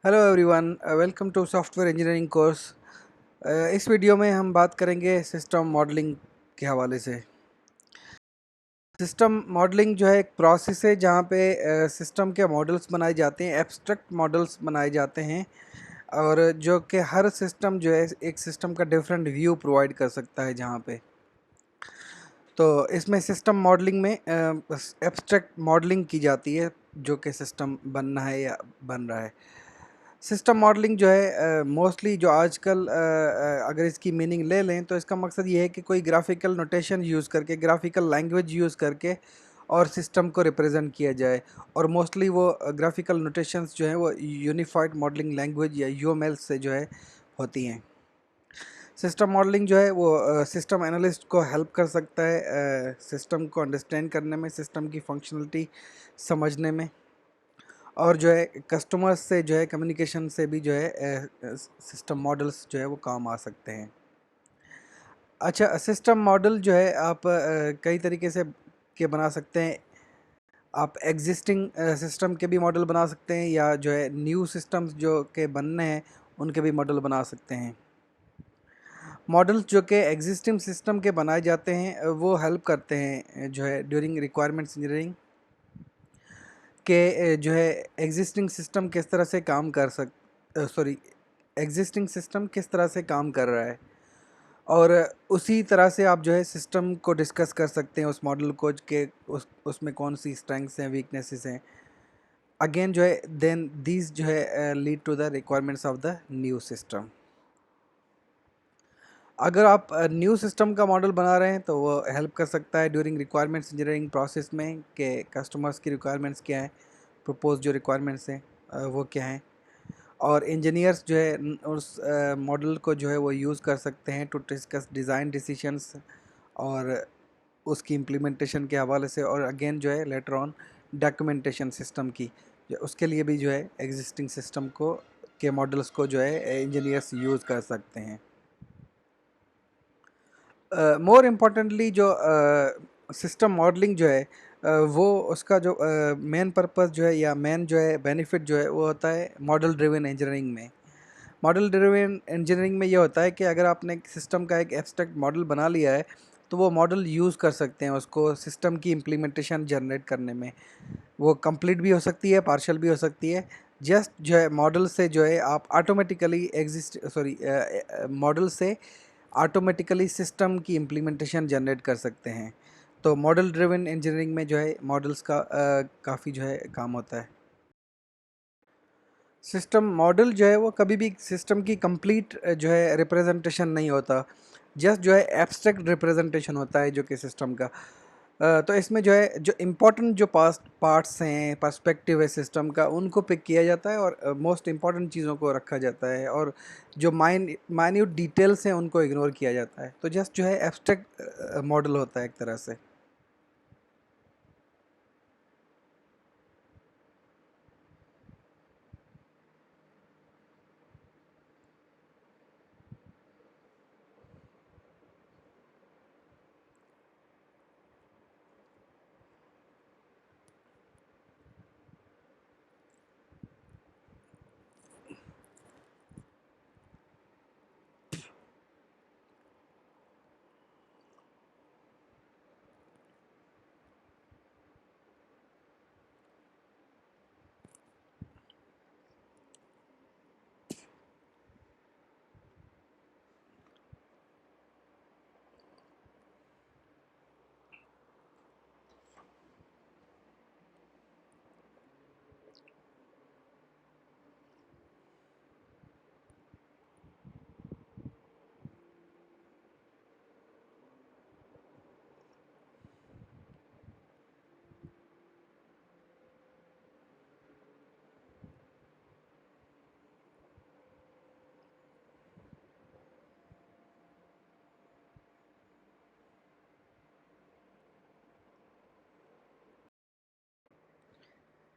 Hello everyone, welcome to software engineering course. इस video में हम बात करेंगे सिस्टम मॉडलिंग के हवाले से। सिस्टम मॉडलिंग जो है एक प्रोसेस है जहाँ पे सिस्टम के मॉडल्स बनाए जाते हैं, एब्स्ट्रैक्ट मॉडल्स बनाए जाते हैं, और जो कि हर सिस्टम जो है एक सिस्टम का डिफरेंट व्यू प्रोवाइड कर सकता है। जहाँ पे तो इसमें सिस्टम मॉडलिंग में एब्स्ट्रैक्ट मॉडलिंग की जाती है जो कि सिस्टम बनना है या बन रहा है। सिस्टम मॉडलिंग जो है मोस्टली जो आजकल अगर इसकी मीनिंग ले लें तो इसका मकसद ये है कि कोई ग्राफिकल नोटेशन यूज़ करके, ग्राफिकल लैंग्वेज यूज़ करके और सिस्टम को रिप्रेजेंट किया जाए। और मोस्टली वो ग्राफिकल नोटेशंस जो हैं वो यूनिफाइड मॉडलिंग लैंग्वेज या यूएमएल से जो है होती हैं। सिस्टम मॉडलिंग जो है वो सिस्टम एनालिस्ट को हेल्प कर सकता है सिस्टम को अंडरस्टैंड करने में, सिस्टम की फंक्शनलिटी समझने में, और जो है कस्टमर्स से जो है कम्युनिकेशन से भी जो है सिस्टम मॉडल्स जो है वो काम आ सकते हैं। अच्छा, सिस्टम मॉडल जो है आप कई तरीके से के बना सकते हैं। आप एग्जिस्टिंग सिस्टम के भी मॉडल बना सकते हैं, या जो है न्यू सिस्टम्स जो के बनने हैं उनके भी मॉडल बना सकते हैं। मॉडल्स जो कि एग्जिस्टिंग सिस्टम के बनाए जाते हैं वो हेल्प करते हैं जो है ड्यूरिंग रिक्वायरमेंट्स इंजीनियरिंग के जो है एग्जिस्टिंग सिस्टम किस तरह से काम कर एग्जिस्टिंग सिस्टम किस तरह से काम कर रहा है, और उसी तरह से आप जो है सिस्टम को डिस्कस कर सकते हैं, उस मॉडल को के उसमें कौन सी स्ट्रेंथ्स हैं, वीकनेसेस हैं। अगेन जो है देन दीज जो है lead to the requirements of the new system. अगर आप न्यू सिस्टम का मॉडल बना रहे हैं तो वो हेल्प कर सकता है ड्यूरिंग रिक्वायरमेंट्स इंजीनियरिंग प्रोसेस में कि कस्टमर्स की रिक्वायरमेंट्स क्या हैं, प्रपोज जो रिक्वायरमेंट्स हैं वो क्या हैं, और इंजीनियर्स जो है उस मॉडल को जो है वो यूज़ कर सकते हैं टू डिस्कस डिज़ाइन डिसीशंस और उसकी इम्प्लीमेंटेशन के हवाले से, और अगेन जो है लेटर ऑन डॉक्यूमेंटेशन सिस्टम की उसके लिए भी जो है एग्जिस्टिंग सिस्टम को के मॉडल्स को जो है इंजीनियर्स यूज़ कर सकते हैं। मोर इम्पॉर्टेंटली जो सिस्टम मॉडलिंग जो है वो उसका जो मेन पर्पस जो है या मेन जो है बेनिफिट जो है वो होता है मॉडल ड्रिवन इंजीनियरिंग में। मॉडल ड्रिवन इंजीनियरिंग में ये होता है कि अगर आपने सिस्टम का एक एब्स्ट्रैक्ट मॉडल बना लिया है तो वो मॉडल यूज़ कर सकते हैं उसको सिस्टम की इम्प्लीमेंटेशन जनरेट करने में। वो कंप्लीट भी हो सकती है, पार्शियल भी हो सकती है। जस्ट जो है मॉडल से जो है आप ऑटोमेटिकली मॉडल से ऑटोमेटिकली सिस्टम की इम्प्लीमेंटेशन जनरेट कर सकते हैं। तो मॉडल ड्रिवन इंजीनियरिंग में जो है मॉडल्स का काफ़ी जो है काम होता है। सिस्टम मॉडल जो है वो कभी भी सिस्टम की कंप्लीट जो है रिप्रेजेंटेशन नहीं होता, जस्ट जो है एब्स्ट्रैक्ट रिप्रेजेंटेशन होता है जो कि सिस्टम का। तो इसमें जो है जो इम्पोर्टेंट जो पास्ट पार्ट्स हैं, पर्सपेक्टिव है सिस्टम का, उनको पिक किया जाता है और मोस्ट इम्पॉर्टेंट चीज़ों को रखा जाता है, और जो माइन्यूट डिटेल्स हैं उनको इग्नोर किया जाता है। तो जस्ट जो है एब्स्ट्रैक्ट मॉडल होता है एक तरह से।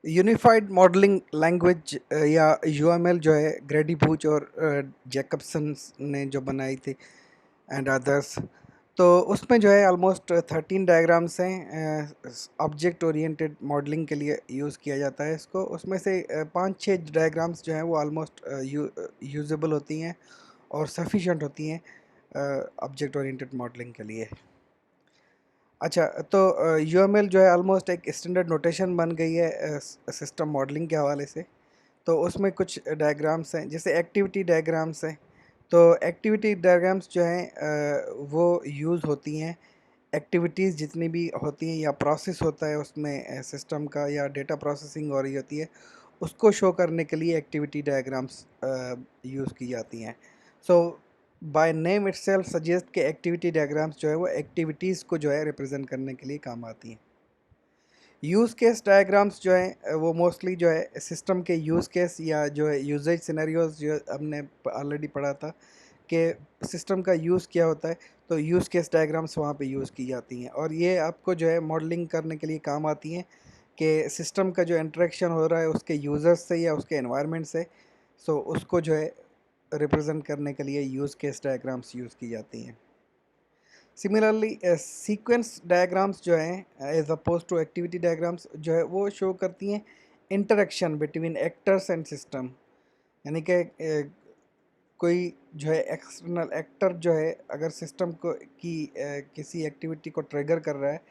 यूनिफाइड मॉडलिंग लैंग्वेज या यूएमएल जो है ग्रेडी बूच और जैकबसन ने जो बनाई थी एंड अदर्स, तो उसमें जो है ऑलमोस्ट 13 डायग्राम्स हैं ऑब्जेक्ट ओरिएंटेड मॉडलिंग के लिए यूज़ किया जाता है इसको। उसमें से 5-6 डायग्राम्स जो हैं वो ऑलमोस्ट यूजेबल होती हैं और सफिशेंट होती हैं ऑब्जेक्ट ओरिएंटेड मॉडलिंग के लिए। अच्छा, तो यूएमएल जो है ऑलमोस्ट एक स्टैंडर्ड नोटेशन बन गई है सिस्टम मॉडलिंग के हवाले से। तो उसमें कुछ डायग्राम्स हैं, जैसे एक्टिविटी डायग्राम्स हैं। तो एक्टिविटी डायग्राम्स जो हैं वो यूज़ होती हैं एक्टिविटीज़ जितनी भी होती हैं या प्रोसेस होता है उसमें सिस्टम का, या डेटा प्रोसेसिंग हो रही होती है, उसको शो करने के लिए एक्टिविटी डायग्राम्स यूज़ की जाती हैं। सो बाय नेम इटसेल्फ सजेस्ट के एक्टिविटी डायग्राम्स जो है वो एक्टिविटीज़ को जो है रिप्रेजेंट करने के लिए काम आती हैं। यूज़ केस डायग्राम्स जो हैं वो मोस्टली जो है सिस्टम के यूज़ केस या जो है यूजेज सिनेरियोज जो हमने ऑलरेडी पढ़ा था कि सिस्टम का यूज़ क्या होता है, तो यूज़ केस डायग्राम्स वहाँ पे यूज़ की जाती हैं और ये आपको जो है मॉडलिंग करने के लिए काम आती हैं कि सिस्टम का जो इंटरेक्शन हो रहा है उसके यूज़र्स से या उसके एनवायरनमेंट से, सो उसको जो है रिप्रेजेंट करने के लिए यूज़ केस डायग्राम्स यूज़ की जाती हैं। सिमिलरली सीक्वेंस डायग्राम्स जो हैं as opposed to activity diagrams जो है वो शो करती हैं interaction between actors and system. यानी कि कोई जो है एक्सटर्नल एक्टर जो है अगर सिस्टम को किसी एक्टिविटी को ट्रिगर कर रहा है,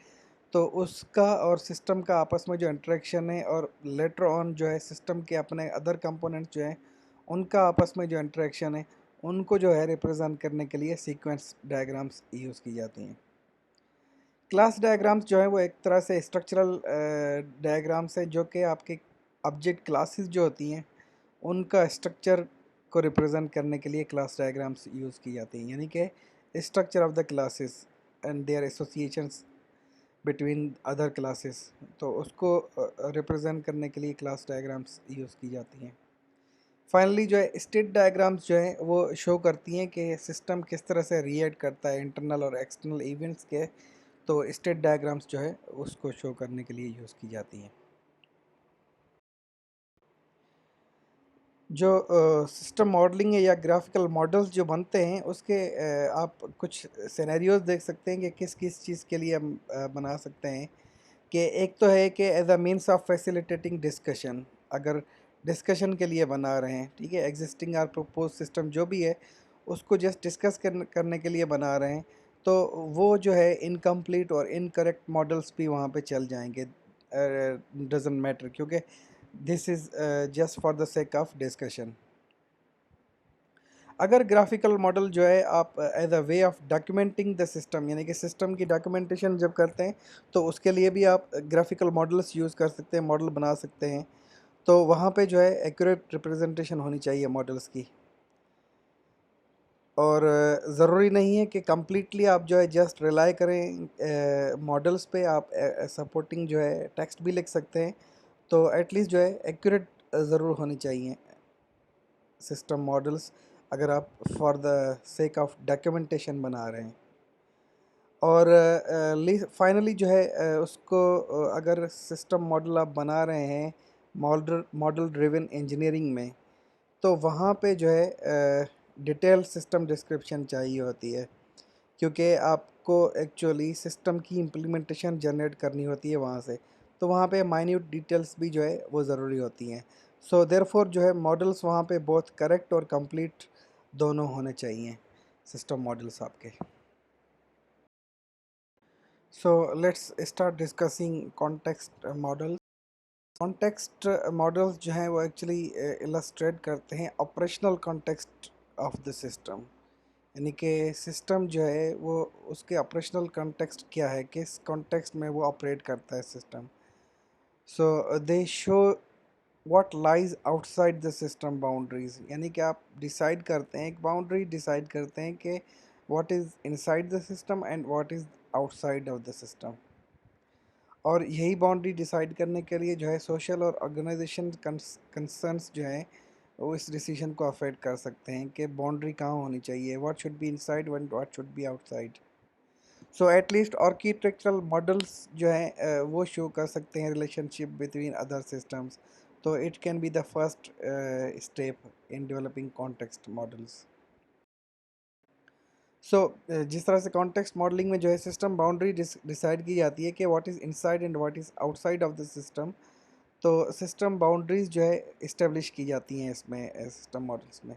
तो उसका और सिस्टम का आपस में जो इंटरेक्शन है, और लेटर ऑन जो है सिस्टम के अपने अदर कंपोनेंट्स जो हैं उनका आपस में जो इंटरेक्शन है, उनको जो है रिप्रेजेंट करने के लिए सीक्वेंस डायग्राम्स यूज़ की जाती हैं। क्लास डायग्राम्स जो है वो एक तरह से स्ट्रक्चरल डायग्राम्स है जो कि आपके ऑब्जेक्ट क्लासेस जो होती हैं उनका स्ट्रक्चर को रिप्रेजेंट करने के लिए क्लास डायग्राम्स यूज़ की जाती हैं। यानी कि structure of the classes and their associations between other classes, तो उसको रिप्रेजेंट करने के लिए क्लास डायग्राम्स यूज़ की जाती हैं। फाइनली जो है स्टेट डायग्राम्स जो है वो शो करती हैं कि सिस्टम किस तरह से रिएक्ट करता है इंटरनल और एक्सटर्नल इवेंट्स के। तो स्टेट डायग्राम्स जो है उसको शो करने के लिए यूज़ की जाती हैं। जो सिस्टम मॉडलिंग है या ग्राफिकल मॉडल्स जो बनते हैं उसके आप कुछ सिनेरियोज देख सकते हैं कि किस किस चीज़ के लिए हम बना सकते हैं। कि एक तो है कि as a means of facilitating discussion, अगर डिस्कशन के लिए बना रहे हैं, ठीक है, एग्जिस्टिंग आर प्रपोज सिस्टम जो भी है उसको जस्ट डिस्कस करने के लिए बना रहे हैं, तो वो जो है इनकम्प्लीट और इनकरेक्ट मॉडल्स भी वहाँ पे चल जाएंगे, डजेंट मैटर, क्योंकि this is just for the sake of discussion. अगर ग्राफिकल मॉडल जो है आप as a way of documenting the system, यानी कि सिस्टम की डॉक्यूमेंटेशन जब करते हैं तो उसके लिए भी आप ग्राफिकल मॉडल्स यूज़ कर सकते हैं, मॉडल बना सकते हैं। तो वहाँ पे जो है एक्यूरेट रिप्रेजेंटेशन होनी चाहिए मॉडल्स की, और ज़रूरी नहीं है कि कम्प्लीटली आप जो है जस्ट रिलाई करें मॉडल्स पे। आप सपोर्टिंग जो है टेक्स्ट भी लिख सकते हैं, तो एटलीस्ट जो है एक्यूरेट ज़रूर होनी चाहिए सिस्टम मॉडल्स, अगर आप for the sake of documentation बना रहे हैं। और फाइनली जो है उसको अगर सिस्टम मॉडल आप बना रहे हैं मॉडल मॉडल ड्रिवन इंजीनियरिंग में, तो वहाँ पे जो है डिटेल सिस्टम डिस्क्रिप्शन चाहिए होती है, क्योंकि आपको एक्चुअली सिस्टम की इम्प्लीमेंटेशन जनरेट करनी होती है वहाँ से, तो वहाँ पे माइन्यूट डिटेल्स भी जो है वो ज़रूरी होती हैं। सो देयरफॉर जो है मॉडल्स वहाँ पे बहुत करेक्ट और कंप्लीट दोनों होने चाहिए सिस्टम मॉडल्स आपके। So let's start discussing context model. Context models जो हैं वो एक्चुअली इलस्ट्रेट करते हैं operational context of the system, यानी कि सिस्टम जो है वो उसके ऑपरेशनल कॉन्टेक्स्ट क्या है, किस कॉन्टेक्स्ट में वो ऑपरेट करता है system. So they show what lies outside the system boundaries, यानी कि आप डिसाइड करते हैं, एक बाउंड्री डिसाइड करते हैं कि what is inside the system and what is outside of the system. और यही बाउंड्री डिसाइड करने के लिए जो है सोशल और ऑर्गेनाइजेशन कंसर्न्स जो हैं वो इस डिसीजन को अफेक्ट कर सकते हैं कि बाउंड्री कहाँ होनी चाहिए, what should be inside and what should be outside. So at least architectural models जो हैं वो शो कर सकते हैं रिलेशनशिप बिटवीन अदर सिस्टम्स। तो it can be the first step in developing context models. So जिस तरह से कॉन्टेक्स्ट मॉडलिंग में जो है सिस्टम बाउंड्री डिसाइड की जाती है कि what is inside and what is outside of the system. तो सिस्टम बाउंड्रीज जो है इस्टेब्लिश की जाती हैं इसमें सिस्टम मॉडल्स में,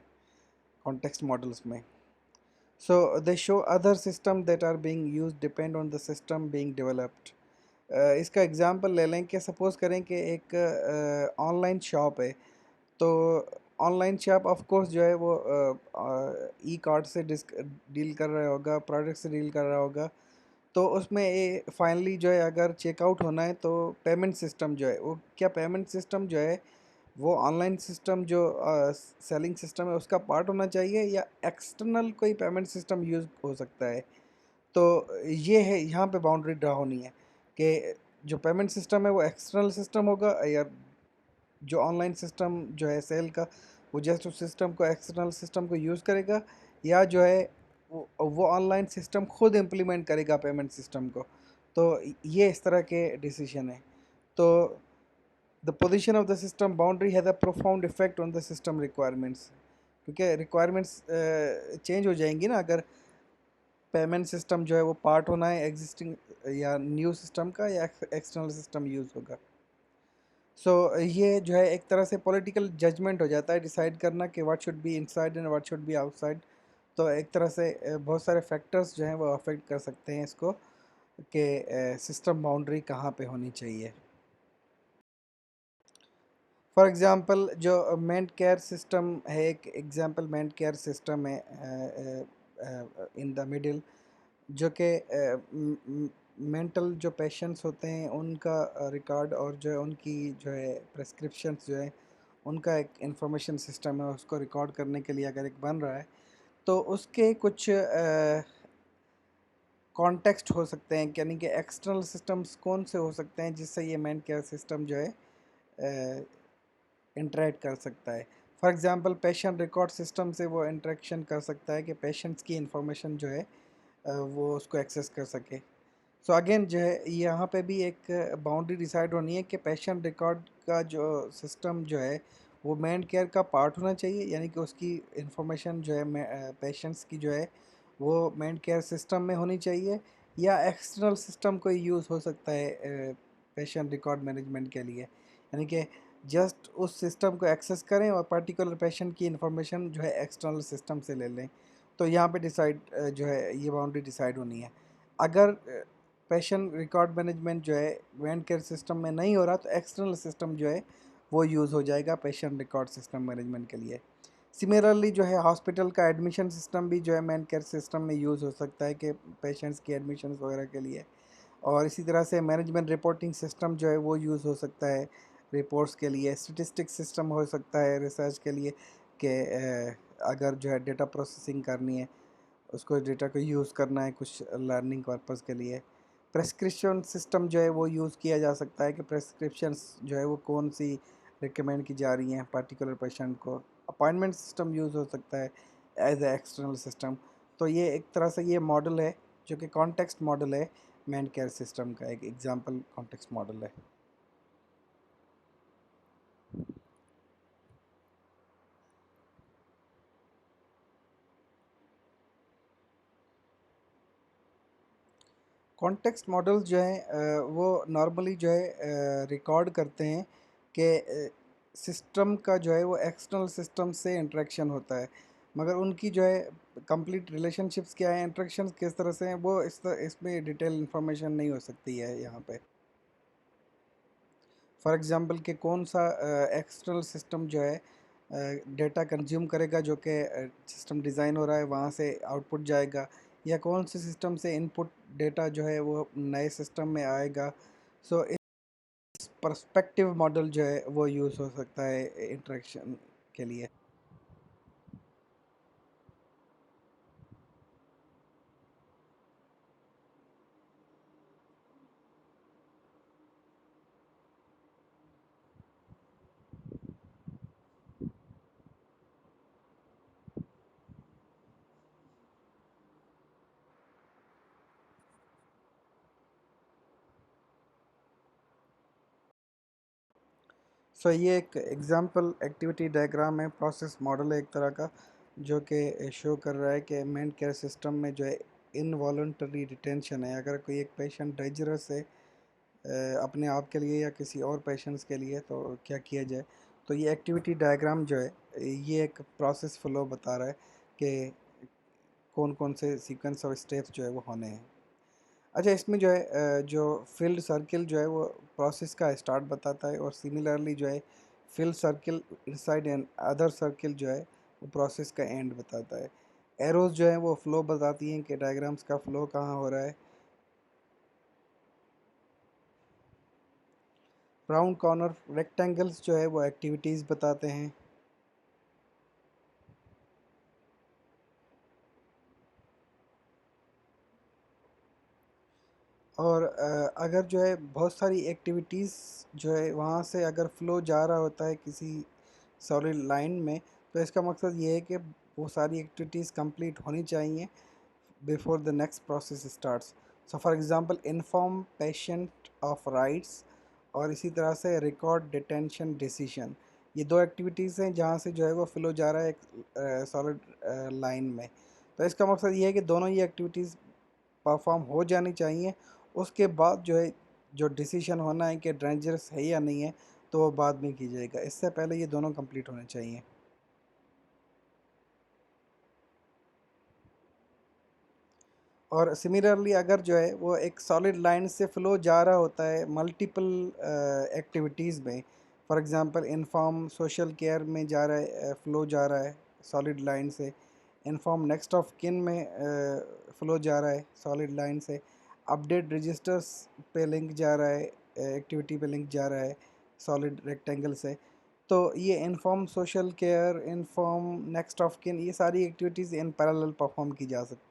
कॉन्टेक्स्ट मॉडल्स में। So they show other system that are being used depend on the system being developed. इसका एग्जांपल ले लें कि सपोज़ करें कि एक ऑनलाइन शॉप है। तो ऑनलाइन शॉप ऑफ कोर्स जो है वो ई कार्ड से डील कर रहा होगा, प्रोडक्ट से डील कर रहा होगा। तो उसमें ये फाइनली जो है अगर चेकआउट होना है तो पेमेंट सिस्टम जो है वो, क्या पेमेंट सिस्टम जो है वो ऑनलाइन सिस्टम जो सेलिंग सिस्टम है उसका पार्ट होना चाहिए या एक्सटर्नल कोई पेमेंट सिस्टम यूज़ हो सकता है। तो ये है यहाँ पे बाउंड्री ड्रा होनी है कि जो पेमेंट सिस्टम है वो एक्सटर्नल सिस्टम होगा या जो ऑनलाइन सिस्टम जो है सेल का वो जस्ट उस सिस्टम को, एक्सटर्नल सिस्टम को यूज़ करेगा, या जो है वो ऑनलाइन सिस्टम खुद इम्प्लीमेंट करेगा पेमेंट सिस्टम को। तो ये इस तरह के डिसीजन है। तो the position of the system boundary has a profound effect on the system requirements, क्योंकि रिक्वायरमेंट्स चेंज हो जाएंगी ना अगर पेमेंट सिस्टम जो है वो पार्ट होना है एग्जिस्टिंग या न्यू सिस्टम का, या एक्सटर्नल सिस्टम यूज़ होगा। सो ये जो है एक तरह से पॉलिटिकल जजमेंट हो जाता है डिसाइड करना कि what should be inside and what should be outside. तो एक तरह से बहुत सारे फैक्टर्स जो हैं वो अफेक्ट कर सकते हैं इसको कि सिस्टम बाउंड्री कहाँ पे होनी चाहिए। फॉर एग्ज़ाम्पल जो मेंट केयर सिस्टम है, एक एग्ज़ाम्पल मेंट केयर सिस्टम है इन द मिडिल, जो कि मेंटल जो पेशेंट्स होते हैं उनका रिकॉर्ड और जो है उनकी जो है प्रेस्क्रिप्शंस जो है उनका एक इंफॉर्मेशन सिस्टम है, उसको रिकॉर्ड करने के लिए अगर एक बन रहा है तो उसके कुछ कॉन्टेक्स्ट हो सकते हैं, यानी कि एक्सटर्नल सिस्टम्स कौन से हो सकते हैं जिससे ये मेंट केयर सिस्टम जो है इंटरेक्ट कर सकता है। For example patient record system से वो इंटरेक्शन कर सकता है कि पेशेंट्स की इंफॉर्मेशन जो है वो उसको एक्सेस कर सके। सो अगेन जो है यहाँ पे भी एक बाउंड्री डिसाइड होनी है कि पेशेंट रिकॉर्ड का जो सिस्टम जो है वो मेन केयर का पार्ट होना चाहिए, यानी कि उसकी इंफॉर्मेशन जो है पेशेंट्स की जो है वो मेन केयर सिस्टम में होनी चाहिए, या एक्सटर्नल सिस्टम कोई यूज़ हो सकता है पेशेंट रिकॉर्ड मैनेजमेंट के लिए, यानी कि जस्ट उस सिस्टम को एक्सेस करें और पर्टिकुलर पेशेंट की इंफॉर्मेशन जो है एक्सटर्नल सिस्टम से ले लें। तो यहाँ पे डिसाइड जो है ये बाउंड्री डिसाइड होनी है। अगर पेशेंट रिकॉर्ड मैनेजमेंट जो है वेंट केयर सिस्टम में नहीं हो रहा तो एक्सटर्नल सिस्टम जो है वो यूज़ हो जाएगा पेशेंट रिकॉर्ड सिस्टम मैनेजमेंट के लिए। सिमिलरली जो है हॉस्पिटल का एडमिशन सिस्टम भी जो है मेन केयर सिस्टम में यूज़ हो सकता है कि पेशेंट्स की एडमिशन वगैरह के लिए। और इसी तरह से मैनेजमेंट रिपोर्टिंग सिस्टम जो है वो यूज़ हो सकता है रिपोर्ट्स के लिए। स्टेटिस्टिक्स सिस्टम हो सकता है रिसर्च के लिए कि अगर जो है डेटा प्रोसेसिंग करनी है, उसको डेटा को यूज़ करना है कुछ लर्निंग पर्पज़ के लिए। प्रेस्क्रिप्शन सिस्टम जो है वो यूज़ किया जा सकता है कि प्रेस्क्रिप्शंस जो है वो कौन सी रिकमेंड की जा रही हैं पर्टिकुलर पेशेंट को। अपॉइंटमेंट सिस्टम यूज़ हो सकता है एज ए एक्सटर्नल सिस्टम। तो ये एक तरह से ये मॉडल है जो कि कॉन्टेक्स्ट मॉडल है, मैन केयर सिस्टम का एक एग्जांपल कॉन्टेक्स्ट मॉडल है। कॉन्टेक्स्ट मॉडल्स जो हैं वो नॉर्मली जो है रिकॉर्ड करते हैं कि सिस्टम का जो है वो एक्सटर्नल सिस्टम से इंटरेक्शन होता है, मगर उनकी जो है कंप्लीट रिलेशनशिप्स क्या है, इंटरेक्शंस किस तरह से हैं, वो इसमें डिटेल इंफॉर्मेशन नहीं हो सकती है यहाँ पे। फॉर एग्ज़ाम्पल कि कौन सा एक्सटर्नल सिस्टम जो है डेटा कंज्यूम करेगा जो कि सिस्टम डिज़ाइन हो रहा है वहाँ से आउटपुट जाएगा, या कौन से सिस्टम से इनपुट डेटा जो है वो नए सिस्टम में आएगा। सो इस पर्सपेक्टिव मॉडल जो है वो यूज़ हो सकता है इंटरेक्शन के लिए। सो ये एक एग्जांपल एक्टिविटी डायग्राम है, प्रोसेस मॉडल है एक तरह का, जो कि शो कर रहा है कि मेन केयर सिस्टम में जो है इनवॉलंटरी रिटेंशन है। अगर कोई एक पेशेंट डेंजरस है अपने आप के लिए या किसी और पेशेंट्स के लिए, तो क्या किया जाए। तो ये एक्टिविटी डायग्राम जो है ये एक प्रोसेस फ्लो बता रहा है कि कौन कौन से सीक्वेंस और स्टेप्स जो है वो होने हैं। अच्छा, इसमें जो है जो फील्ड सर्किल जो है वो प्रोसेस का स्टार्ट बताता है, और सिमिलरली जो है field circle inside and other circle जो है वो प्रोसेस का एंड बताता है। एरोज जो है वो फ्लो बताती हैं कि डायग्राम्स का फ्लो कहाँ हो रहा है। राउंड कॉर्नर रेक्टेंगल्स जो है वो एक्टिविटीज़ बताते हैं। और अगर जो है बहुत सारी एक्टिविटीज़ जो है वहाँ से अगर फ्लो जा रहा होता है किसी सॉलिड लाइन में, तो इसका मकसद ये है कि वो सारी एक्टिविटीज़ कंप्लीट होनी चाहिए before the next process starts. So for example inform patient of rights, और इसी तरह से रिकॉर्ड डिटेंशन डिसीजन। ये दो एक्टिविटीज़ हैं जहाँ से जो है वो फ्लो जा रहा है एक सॉलिड लाइन में। तो इसका मकसद ये है कि दोनों ही एक्टिविटीज़ परफॉर्म हो जानी चाहिए। उसके बाद जो है जो डिसीजन होना है कि डेंजरस है या नहीं है, तो वो बाद में की जाएगा। इससे पहले ये दोनों कंप्लीट होने चाहिए। और सिमिलरली अगर जो है वो एक सॉलिड लाइन से फ्लो जा रहा होता है मल्टीपल एक्टिविटीज़ में, for example inform social care में जा रहा है, फ्लो जा रहा है सॉलिड लाइन से। इन्फॉर्म नेक्स्ट ऑफ किन में फ्लो जा रहा है सॉलिड लाइन से। अपडेट रजिस्टर्स पे लिंक जा रहा है, एक्टिविटी पे लिंक जा रहा है सॉलिड रेक्टेंगल से। तो ये inform social care, inform next of kin, ये सारी एक्टिविटीज़ इन पैरेलल परफॉर्म की जा सकती हैं।